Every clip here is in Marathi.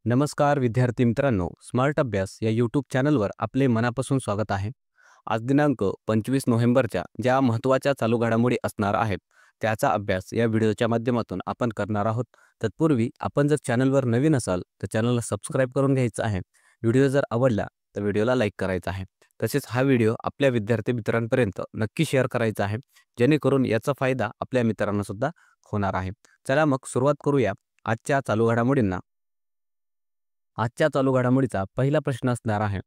नमस्कार विद्यार्थी मित्रांनो, स्मार्ट अभ्यास या यूट्यूब चॅनलवर आपले मनापासून स्वागत आहे. आज दिनांक 25 नोव्हेंबरच्या ज्या महत्त्वाच्या चालू घडामोडी असणार आहेत, त्याचा अभ्यास या व्हिडिओच्या माध्यमातून आपण करणार आहोत. तत्पूर्वी आपण जर चॅनलवर नवीन असाल तर चॅनलला सबस्क्राईब करून घ्यायचं आहे. व्हिडिओ जर आवडला तर व्हिडिओला लाईक करायचा आहे. तसेच हा व्हिडिओ आपल्या विद्यार्थी मित्रांपर्यंत नक्की शेअर करायचा आहे, जेणेकरून याचा फायदा आपल्या मित्रांना सुद्धा होणार आहे. चला मग सुरुवात करूया आजच्या चालू घडामोडींना. आजच्या चालू घडामोडीचा पहिला प्रश्न असणार आहे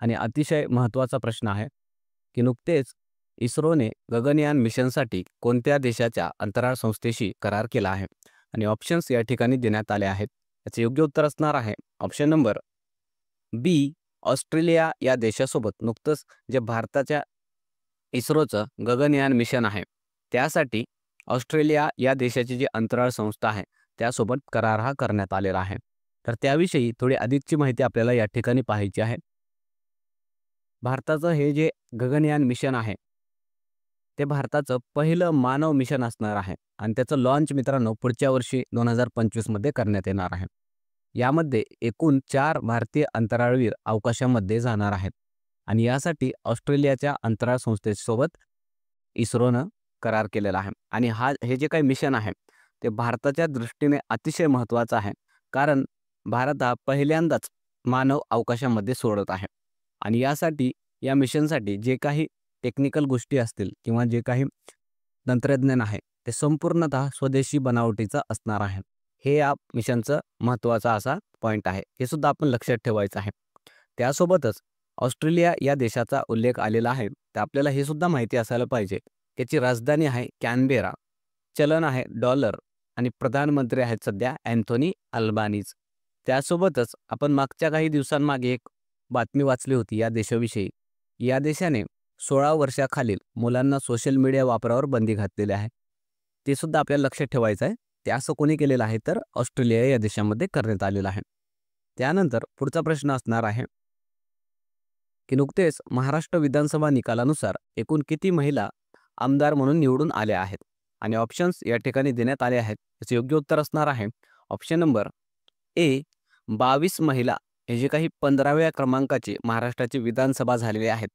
आणि अतिशय महत्त्वाचा प्रश्न आहे की नुकतेच इस्रोने गगनयान मिशनसाठी कोणत्या देशाच्या अंतराळ संस्थेशी करार केला आहे आणि ऑप्शन्स या ठिकाणी देण्यात आले आहेत. याचे योग्य उत्तर असणार आहे ऑप्शन नंबर बी. ऑस्ट्रेलिया या देशासोबत नुकतंच जे भारताच्या इस्रोचं गगनयान मिशन आहे त्यासाठी ऑस्ट्रेलिया या देशाची जी अंतराळ संस्था आहे त्यासोबत करार हा करण्यात आलेला आहे. तर त्याविषयी थोडी अधिकची माहिती आपल्याला या ठिकाणी पाहायची आहे. भारताचं हे जे गगनयान मिशन आहे ते भारताचं पहिलं मानव मिशन असणार आहे आणि त्याचं लॉन्च मित्रांनो पुढच्या वर्षी 2025 मध्ये करण्यात येणार आहे. यामध्ये एकूण 4 भारतीय अंतराळवीर अवकाशामध्ये जाणार आहेत आणि यासाठी ऑस्ट्रेलियाच्या अंतराळ संस्थेसोबत इस्रोनं करार केलेला आहे. आणि हे जे काही मिशन आहे ते भारताच्या दृष्टीने अतिशय महत्त्वाचं आहे, कारण भारत हा पहिल्यांदाच मानव अवकाशामध्ये सोडत आहे आणि या मिशनसाठी जे काही टेक्निकल गोष्टी असतील किंवा जे काही तंत्रज्ञान आहे ते संपूर्णतः स्वदेशी बनावटीचं असणार आहे. हे या मिशनचं महत्त्वाचा असा पॉईंट आहे, हे सुद्धा आपण लक्षात ठेवायचं आहे. त्यासोबतच ऑस्ट्रेलिया या देशाचा उल्लेख आलेला आहे, तर आपल्याला हे सुद्धा माहिती असायला पाहिजे. त्याची राजधानी आहे कॅनबेरा, चलन आहे डॉलर आणि प्रधानमंत्री आहेत सध्या अँथोनी अल्बानीज. त्यासोबतच आपण मागच्या काही दिवसांमागे एक बातमी वाचली होती या देशाविषयी. या देशाने 16 वर्षाखालील मुलांना सोशल मीडिया वापरावर बंदी घातलेली आहे. ते सुद्धा आपल्याला लक्षात ठेवायचं आहे. ते असं कोणी केलेलं आहे तर ऑस्ट्रेलिया या देशामध्ये करण्यात आलेलं आहे. त्यानंतर पुढचा प्रश्न असणार आहे की नुकतेच महाराष्ट्र विधानसभा निकालानुसार एकूण किती महिला आमदार म्हणून निवडून आल्या आहेत आणि ऑप्शन्स या ठिकाणी देण्यात आले आहेत. याचे योग्य उत्तर असणार आहे ऑप्शन नंबर ए. 22 महिला. हे जे काही 15व्या क्रमांकाची महाराष्ट्राची विधानसभा झालेली आहेत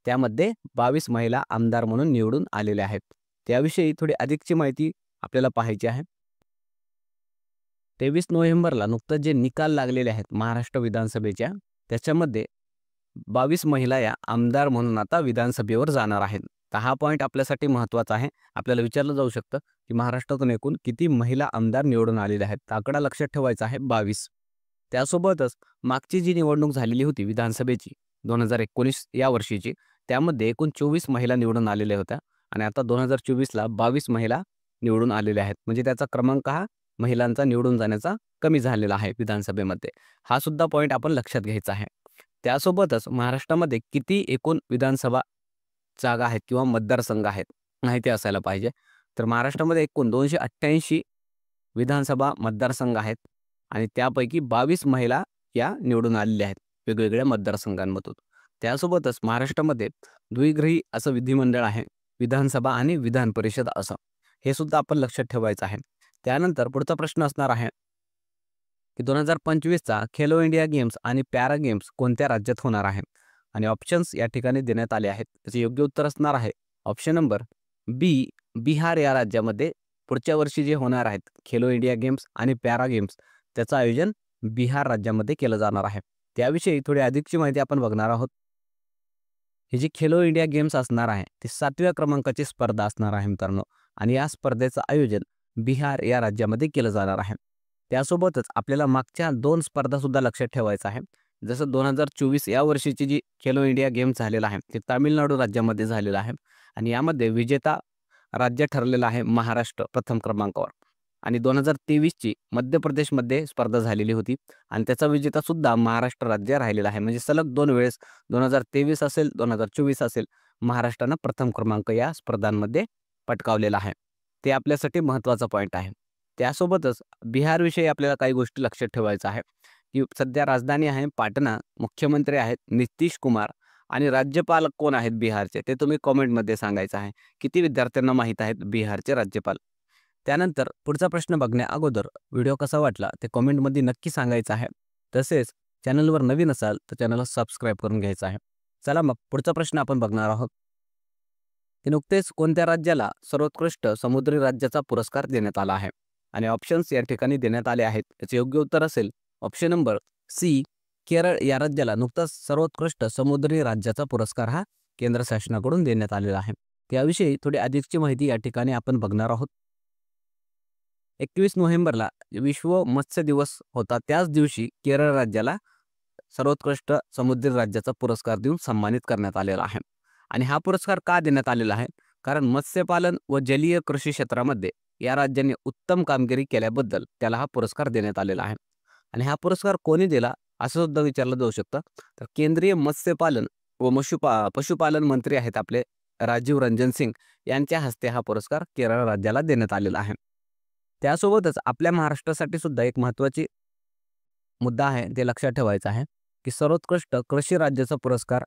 त्यामध्ये 22 महिला आमदार म्हणून निवडून आलेल्या आहेत. त्याविषयी थोडी अधिकची माहिती आपल्याला पाहायची आहे. 23 नोव्हेंबरला नुकतंच जे निकाल लागलेले आहेत महाराष्ट्र विधानसभेच्या त्याच्यामध्ये 22 महिला या आमदार म्हणून आता विधानसभेवर जाणार आहेत. तर हा पॉईंट आपल्यासाठी महत्त्वाचा आहे. आपल्याला विचारलं जाऊ शकतं की महाराष्ट्रातून एकूण किती महिला आमदार निवडून आलेले आहेत. तर आकडा लक्षात ठेवायचा आहे 22. त्यासोबतच मागची जी निवडणूक झालेली होती विधानसभेची 2019 या वर्षीची, त्यामध्ये एकूण 24 महिला निवडून आलेल्या होत्या आणि आता 2024ला 22 महिला निवडून आलेल्या आहेत. म्हणजे त्याचा क्रमांक हा महिलांचा निवडून जाण्याचा कमी झालेला आहे विधानसभेमध्ये. हा सुद्धा पॉईंट आपण लक्षात घ्यायचा आहे. त्यासोबतच महाराष्ट्रामध्ये किती एकूण विधानसभा जागा आहेत किंवा मतदारसंघ आहेत माहिती असायला पाहिजे. तर महाराष्ट्रामध्ये एकूण 288 विधानसभा मतदारसंघ आहेत आणि त्यापैकी 22 महिला या निवडून आलेल्या आहेत वेगवेगळ्या मतदारसंघांमधून. त्यासोबतच महाराष्ट्रामध्ये द्विगृही असं विधिमंडळ आहे, विधानसभा आणि विधान परिषद असं. हे सुद्धा आपण लक्षात ठेवायचं आहे. त्यानंतर पुढचा प्रश्न असणार आहे की 2025चा खेलो इंडिया गेम्स आणि पॅरा गेम्स कोणत्या राज्यात होणार आहेत आणि ऑप्शन्स या ठिकाणी देण्यात आले आहेत. त्याचे योग्य उत्तर असणार आहे ऑप्शन नंबर बी. बिहार या राज्यामध्ये पुढच्या वर्षी जे होणार आहेत खेलो इंडिया गेम्स आणि पॅरा गेम्स त्याचं आयोजन बिहार राज्यामध्ये केलं जाणार आहे. त्याविषयी थोडी अधिकची माहिती आपण बघणार आहोत. हे जे खेलो इंडिया गेम्स असणार आहे ते 7व्या क्रमांकाची स्पर्धा असणार आहे मित्रांनो आणि या स्पर्धेचं आयोजन बिहार या राज्यामध्ये केलं जाणार आहे. त्यासोबतच आपल्याला मागच्या 2 स्पर्धा सुद्धा लक्षात ठेवायचं आहे. जसं 2024 या वर्षीची जी खेलो इंडिया गेम्स झालेला आहे ते तामिळनाडू राज्यामध्ये झालेला आहे आणि यामध्ये विजेता राज्य ठरलेलं आहे महाराष्ट्र प्रथम क्रमांकावर. आणि 2023ची मध्य प्रदेशमध्ये स्पर्धा झालेली होती आणि त्याचा विजेता सुद्धा महाराष्ट्र राज्य राहिलेला आहे. म्हणजे सलग 2 वेळेस 2023 असेल 2024 असेल महाराष्ट्रानं प्रथम क्रमांक या स्पर्धांमध्ये पटकावलेला आहे. ते आपल्यासाठी महत्त्वाचा पॉईंट आहे. त्यासोबतच बिहारविषयी आपल्याला काही गोष्टी लक्षात ठेवायचं आहे की सध्या राजधानी आहे पाटणा, मुख्यमंत्री आहेत नितीश कुमार आणि राज्यपाल कोण आहेत बिहारचे ते तुम्ही कॉमेंटमध्ये सांगायचं आहे. किती विद्यार्थ्यांना माहीत आहेत बिहारचे राज्यपाल. त्यानंतर पुढचा प्रश्न बघण्या अगोदर व्हिडिओ कसा वाटला ते कमेंटमध्ये नक्की सांगायचं आहे तसेच चॅनलवर नवीन असाल तर चॅनलला सबस्क्राईब करून घ्यायचं आहे. चला मग पुढचा प्रश्न आपण बघणार आहोत की नुकतेच कोणत्या राज्याला सर्वोत्कृष्ट समुद्री राज्याचा पुरस्कार देण्यात आला आहे. आणि ऑप्शन्स या ठिकाणी देण्यात आले आहेत. याचे योग्य उत्तर असेल ऑप्शन नंबर सी, केरळ या राज्याला नुकताच सर्वोत्कृष्ट समुद्री राज्याचा पुरस्कार हा केंद्र शासनाकडून देण्यात आलेला आहे. त्याविषयी थोडी अधिकची माहिती या ठिकाणी आपण बघणार आहोत. 21 नोव्हेंबरला विश्व मत्स्य दिवस होता. त्याच दिवशी केरळ राज्याला सर्वोत्कृष्ट समुद्री राज्याचा पुरस्कार देऊन सन्मानित करण्यात आलेला आहे. आणि हा पुरस्कार का देण्यात आलेला आहे? कारण मत्स्यपालन व जलीय कृषी क्षेत्रामध्ये या राज्याने उत्तम कामगिरी केल्याबद्दल त्याला हा पुरस्कार देण्यात आलेला आहे. आणि हा पुरस्कार कोणी दिला असं सुद्धा विचारलं जाऊ शकतं. तर केंद्रीय मत्स्यपालन व पशुपालन मंत्री आहेत आपले राजीव रंजन सिंग यांच्या हस्ते हा पुरस्कार केरळ राज्याला देण्यात आलेला आहे. त्यासोबतच आपल्या महाराष्ट्रासाठी सुद्धा एक महत्त्वाची मुद्दा आहे ते लक्षात ठेवायचा आहे की सर्वोत्कृष्ट कृषी राज्याचा पुरस्कार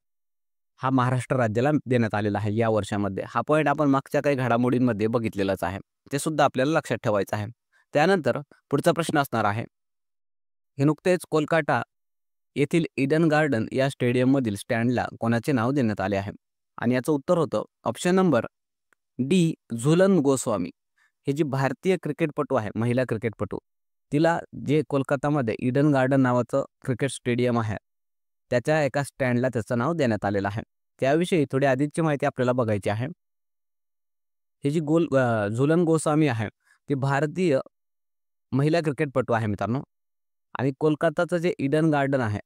हा महाराष्ट्र राज्याला देण्यात आलेला आहे या वर्षामध्ये. हा पॉईंट आपण मागच्या काही घडामोडींमध्ये बघितलेलाच आहे. ते सुद्धा आपल्याला लक्षात ठेवायचं आहे. त्यानंतर पुढचा प्रश्न असणार आहे हे नुकतेच कोलकाता येथील ईडन गार्डन या स्टेडियममधील स्टँडला कोणाचे नाव देण्यात आले आहे? आणि याचं उत्तर होतं option number D, Jhulan Goswami. ही जी भारतीय क्रिकेटपटू आहे, महिला क्रिकेटपटू, तिला जे कोलकातामध्ये ईडन गार्डन नावाचं क्रिकेट स्टेडियम आहे त्याच्या एका स्टँडला त्याचं नाव देण्यात आलेलं आहे. त्याविषयी थोडी अधिकची माहिती आपल्याला बघायची आहे. ही जी झुलन गोस्वामी आहे ती भारतीय महिला क्रिकेटपटू आहे मित्रांनो. आणि कोलकाताचं जे ईडन गार्डन आहे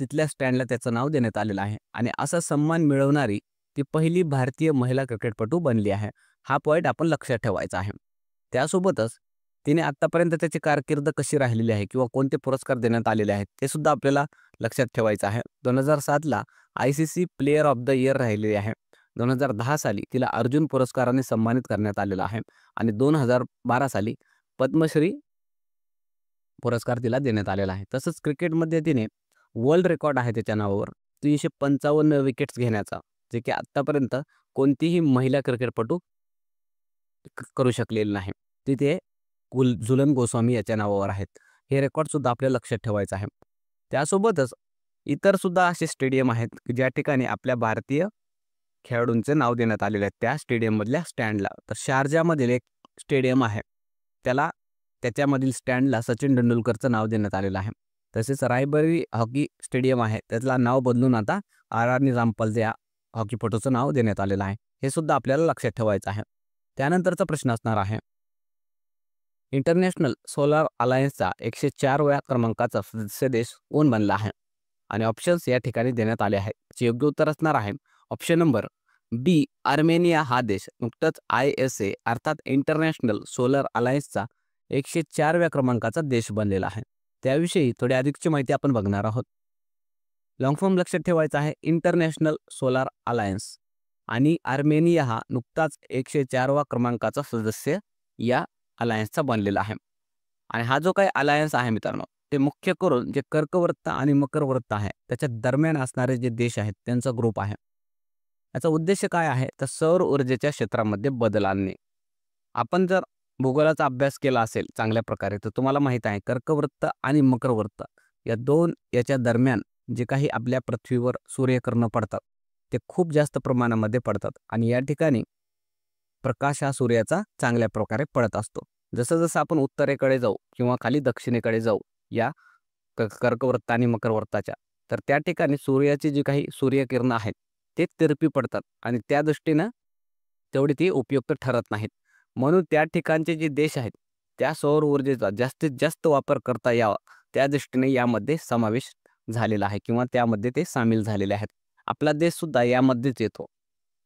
तिथल्या स्टँडला त्याचं नाव देण्यात आलेलं आहे. आणि असा सन्मान मिळवणारी ती पहिली भारतीय महिला क्रिकेटपटू बनली आहे. हा पॉईंट आपण लक्षात ठेवायचा आहे. त्यासोबतच तिने आत्तापर्यंत त्याची कारकीर्द कशी राहिलेली आहे किंवा कोणते पुरस्कार देण्यात आलेले आहेत ते सुद्धा आपल्याला लक्षात ठेवायचं आहे. 2007ला ICC player of the year राहिलेली आहे. 2010 साली तिला अर्जुन पुरस्काराने सन्मानित करण्यात आलेला आहे. आणि 2012 साली पद्मश्री पुरस्कार तिला देण्यात आलेला आहे. तसंच क्रिकेटमध्ये तिने वर्ल्ड रेकॉर्ड आहे त्याच्या नावावर 355 विकेट्स घेण्याचा, जे की आत्तापर्यंत कोणतीही महिला क्रिकेटपटू करू शकलेली नाही. तिथे झुलन गोस्वामी याच्या नावावर आहेत. हे रेकॉर्ड सुद्धा आपल्याला लक्षात ठेवायचं आहे. त्यासोबतच इतर सुद्धा असे स्टेडियम आहेत की ज्या ठिकाणी आपल्या भारतीय खेळाडूंचे नाव देण्यात आलेले आहेत त्या स्टेडियममधल्या स्टँडला. तर शारजामधील एक स्टेडियम आहे त्याच्यामधील स्टँडला सचिन तेंडुलकरचं नाव देण्यात आलेलं आहे. तसेच रायबरी हॉकी स्टेडियम आहे त्याचं नाव बदलून आता आरानी रामपाल या हॉकीपटूचं नाव देण्यात आलेलं आहे. हे सुद्धा आपल्याला लक्षात ठेवायचं आहे. त्यानंतरचा प्रश्न असणार आहे इंटरनॅशनल सोलार अलायन्सचा 104व्या क्रमांकाचा सदस्य देश कोण बनला आहे? आणि ऑप्शन्स या ठिकाणी देण्यात आले आहेत. याचे योग्य उत्तर असणार आहे ऑप्शन नंबर बी, आर्मेनिया. हा देश नुकताच ISA अर्थात इंटरनॅशनल सोलर अलायन्सचा 104व्या क्रमांकाचा देश बनलेला आहे. त्याविषयी थोडी अधिकची माहिती आपण बघणार आहोत. लॉंग फॉर्म लक्षात ठेवायचा आहे इंटरनॅशनल सोलार अलायन्स. आणि आर्मेनिया हा नुकताच 104वा क्रमांकाचा सदस्य या अलायन्सचा बनलेला आहे. आणि हा जो काही अलायन्स आहे मित्रांनो ते मुख्य करून जे कर्कवृत्त आणि मकरवृत्त आहे त्याच्या दरम्यान असणारे जे देश आहेत त्यांचा ग्रुप आहे. याचा उद्देश काय आहे तर सौर ऊर्जेच्या क्षेत्रामध्ये बदल आणणे. आपण जर भूगोलाचा अभ्यास केला असेल चांगल्या प्रकारे तर तुम्हाला माहित आहे कर्कवृत्त आणि मकरवृत्त याच्या दरम्यान जे काही आपल्या पृथ्वीवर सूर्यकिरण पडतात ते खूप जास्त प्रमाणामध्ये पडतात. आणि या ठिकाणी प्रकाश हा सूर्याचा चांगल्या प्रकारे पडत असतो. जसं जसं आपण उत्तरेकडे जाऊ किंवा खाली दक्षिणेकडे जाऊ या कर्कवृत्त आणि मकरवृत्ताच्या तर त्या ठिकाणी सूर्याची जी काही सूर्यकिरणं आहेत ते तिरपी पडतात आणि त्या दृष्टीनं तेवढी ती उपयुक्त ठरत नाहीत. म्हणून त्या ठिकाणचे जे देश आहेत त्या सौर ऊर्जेचा जास्तीत जास्त वापर करता यावा त्या दृष्टीने यामध्ये समावेश झालेला आहे किंवा त्यामध्ये ते सामील झालेले आहेत. आपला देश सुद्धा यामध्येच येतो.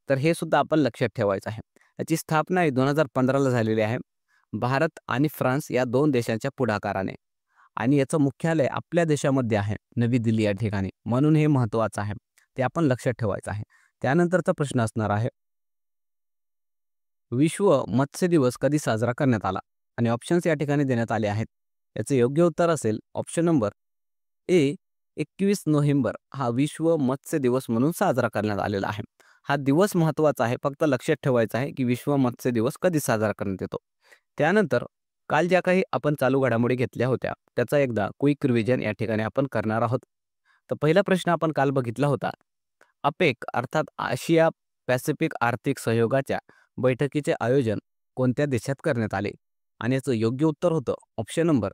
तर हे सुद्धा आपण लक्षात ठेवायचं आहे. याची स्थापना 2015ला झालेली आहे भारत आणि फ्रान्स या दोन देशांच्या पुढाकाराने. आणि याचं मुख्यालय आपल्या देशामध्ये आहे नवी दिल्ली या ठिकाणी. म्हणून हे महत्त्वाचं आहे ते आपण लक्षात ठेवायचं आहे. त्यानंतरचा प्रश्न असणार आहे विश्व मत्स्य दिवस कधी साजरा करण्यात आला? आणि ऑप्शन्स या ठिकाणी देण्यात आले आहेत. याचे योग्य उत्तर असेल ऑप्शन नंबर ए, 21 नोव्हेंबर हा विश्व मत्स्य दिवस म्हणून साजरा करण्यात आलेला आहे. हा दिवस महत्त्वाचा आहे. फक्त लक्षात ठेवायचं आहे की विश्व मत्स्य दिवस कधी साजरा करण्यात येतो. त्यानंतर काल ज्या काही आपण चालू घडामोडी घेतल्या होत्या त्याचा एकदा क्विक रिव्हिजन या ठिकाणी आपण करणार आहोत. तर पहिला प्रश्न आपण काल बघितला होता. अपेक अर्थात आशिया पॅसिफिक आर्थिक सहयोगाच्या बैठकीचे आयोजन कोणत्या देशात करण्यात आले? आणि याचं योग्य उत्तर होतं ऑप्शन नंबर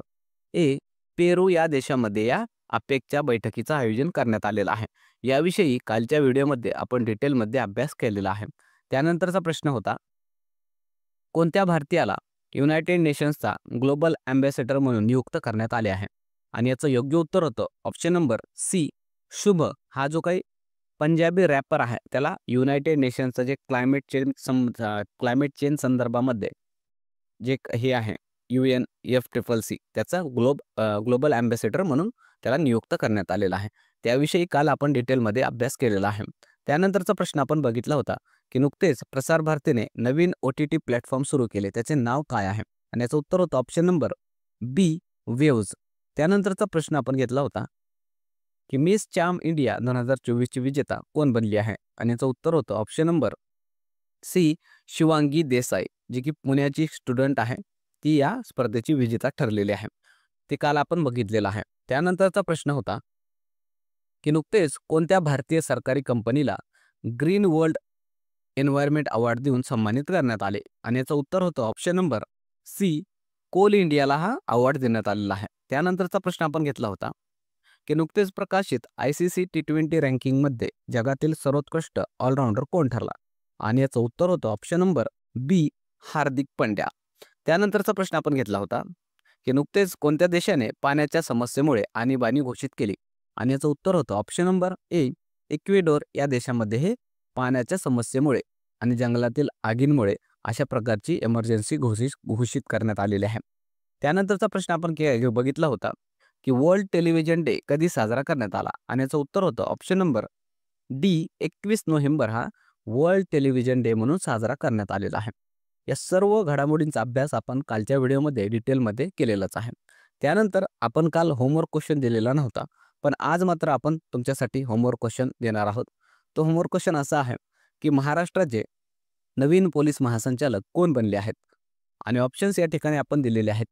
ए, पेरू या देशामध्ये या अपेकच्या बैठकीचं आयोजन करण्यात आलेलं आहे. याविषयी कालच्या व्हिडिओमध्ये आपण डिटेलमध्ये अभ्यास केलेला आहे. त्यानंतरचा प्रश्न होता, कोणत्या भारतीयाला युनायटेड नेशन्सचा ग्लोबल अँबॅसेडर म्हणून नियुक्त करण्यात आले आहे? आणि याचं योग्य उत्तर होतं ऑप्शन नंबर सी, शुभ. हा जो काही पंजाबी रॅपर आहे त्याला युनायटेड नेशन्सचं जे क्लायमेट चेंज संदर्भामध्ये जे हे आहे UNFCCC त्याचा ग्लोबल अँबॅसेडर म्हणून त्याला नियुक्त करण्यात आलेला आहे. त्याविषयी काल आपण डिटेलमध्ये अभ्यास केलेला आहे. त्यानंतरचा प्रश्न आपण बघितला होता की नुकतेच प्रसार भारतीने नवीन OTT प्लॅटफॉर्म सुरू केले, त्याचे नाव काय आहे? आणि याचं उत्तर होतं ऑप्शन नंबर बी, वेव्ज. त्यानंतरचा प्रश्न आपण घेतला होता की मिस चार्म इंडिया 2024 ची विजेता कोण बनली आहे? आणि याचं उत्तर होतं option number C, Shivangi Desai, जी की पुण्याची स्टुडंट आहे. ती या स्पर्धेची विजेता ठरलेली आहे. ते काल आपण बघितलेलं आहे. त्यानंतरचा प्रश्न होता की नुकतेच कोणत्या भारतीय सरकारी कंपनीला ग्रीन वर्ल्ड एन्व्हायरमेंट अवॉर्ड देऊन सन्मानित करण्यात आले? आणि याचं उत्तर होतं ऑप्शन नंबर सी, कोल इंडियाला हा अवॉर्ड देण्यात आलेला आहे. त्यानंतरचा प्रश्न आपण घेतला होता की नुकतेच प्रकाशित ICC T20 रँकिंगमध्ये जगातील सर्वोत्कृष्ट ऑलराऊंडर कोण ठरला? आणि याचं उत्तर होतं ऑप्शन नंबर बी, हार्दिक पंड्या. त्यानंतरचा प्रश्न आपण घेतला होता की नुकतेच कोणत्या देशाने पाण्याच्या समस्येमुळे आणीबाणी घोषित केली? आणि याचं उत्तर होतं ऑप्शन नंबर ए, इक्वेडोर या देशामध्ये हे पाण्याच्या समस्येमुळे आणि जंगलातील आगींमुळे अशा प्रकारची इमर्जन्सी घोषित करण्यात आलेली आहे. त्यानंतरचा प्रश्न आपण बघितला होता की वर्ल्ड टेलिव्हिजन डे कधी साजरा करण्यात आला? आणि याचं उत्तर होतं ऑप्शन नंबर डी, 21 नोव्हेंबर हा वर्ल्ड टेलिव्हिजन डे म्हणून साजरा करण्यात आलेला आहे. या सर्व घडामोडींचा अभ्यास आपण कालच्या व्हिडिओमध्ये डिटेलमध्ये केलेलाच आहे. त्यानंतर आपण काल होमवर्क क्वेश्चन दिलेला नव्हता, पण आज मात्र आपण तुमच्यासाठी होमवर्क क्वेश्चन देणार आहोत. तो होमवर्क क्वेश्चन असा आहे की महाराष्ट्राचे नवीन पोलीस महासंचालक कोण बनले आहेत? आणि ऑप्शन्स या ठिकाणी आपण दिलेले आहेत.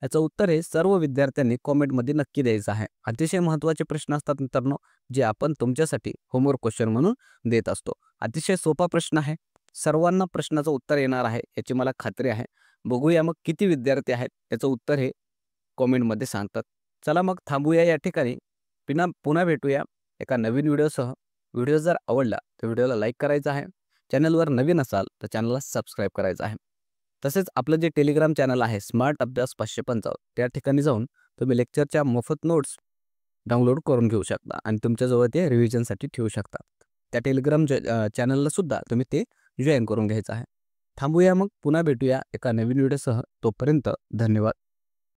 याचं उत्तर हे सर्व विद्यार्थ्यांनी कॉमेंटमध्ये नक्की द्यायचं आहे. अतिशय महत्त्वाचे प्रश्न असतात मित्रांनो, जे आपण तुमच्यासाठी होमवर्क क्वेश्चन म्हणून देत असतो. अतिशय सोपा प्रश्न आहे. सर्वांना प्रश्नाचं उत्तर येणार आहे याची मला खात्री आहे. बघूया मग किती विद्यार्थी आहेत याचं उत्तर हे कॉमेंटमध्ये सांगतात. चला मग थांबूया या ठिकाणी. पुन्हा भेटूया एका नवीन व्हिडिओसह. व्हिडिओ जर आवडला तर व्हिडिओला लाईक करायचा आहे. चॅनलवर नवीन असाल तर चॅनलला सबस्क्राईब करायचं आहे. तसेच आपलं जे टेलिग्राम चॅनल आहे स्मार्ट अभ्यास 555, त्या ठिकाणी जाऊन तुम्ही लेक्चरच्या मोफत नोट्स डाउनलोड करून घेऊ शकता आणि तुमच्याजवळ ते रिव्हिजनसाठी ठेवू शकता. त्या टेलिग्राम चॅनलला सुद्धा तुम्ही ते जॉईन करून घ्यायचं आहे. थांबूया मग पुन्हा भेटूया एका नवीन व्हिडिओसह. तोपर्यंत धन्यवाद.